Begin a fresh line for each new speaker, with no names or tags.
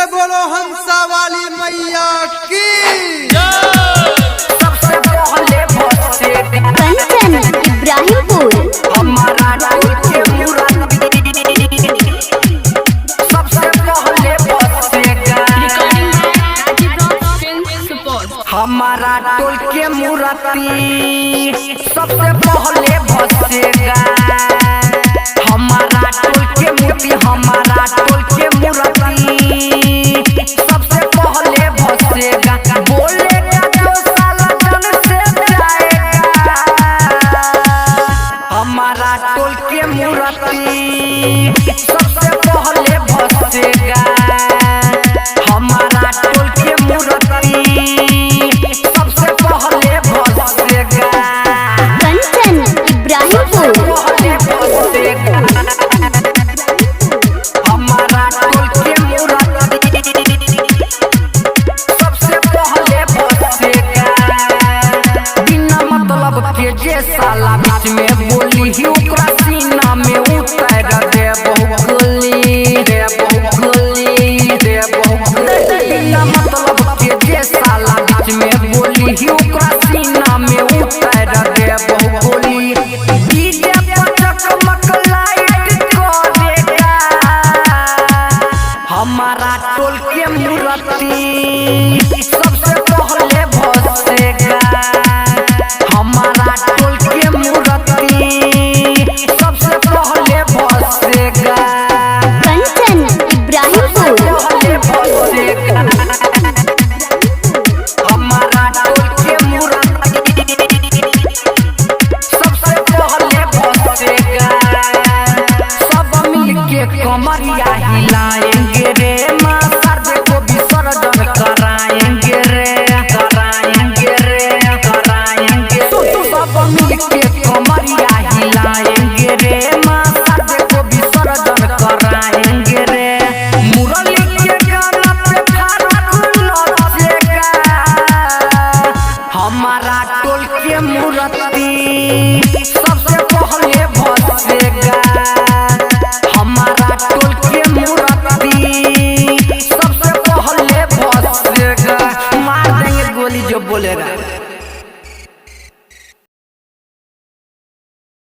से बोलो हंसा वाली मैया की।
सबसे पहले
कंचन इब्राहिमपुर
हमारा टोल के मूर्ति सबसे पहले हमारा टोल के मूर्ति सबसे पहले भसेगा। हमारा टोल के मूर्ति हमारा टोल के मूर्ति सबसे पहले भसेगा। बोलेगा जो साला जन से जाएगा। हमारा टोल के मूर्ति सबसे पहले भसेगा। हमारा टोल के मूर्ति सबसे पहले भसेगा।
कंचन इब्राहिमपुर
हमारा टोल के मूर्ति सबसे पहले भसेगा। बिना मतलब के जे साला बीच में बोली ही ओकरा सीना में उतर दे बहुगोली दे बहुगोली दे बहुगोली। बिना मतलब के जे साला बीच में बोली ही ओकरा सीना में उतर दे बहुगोली। डीजे पर चकमक लाइट करेगा। हमारा टोल के मूर्ति सबसे पहले भसेगा। हमारा टोल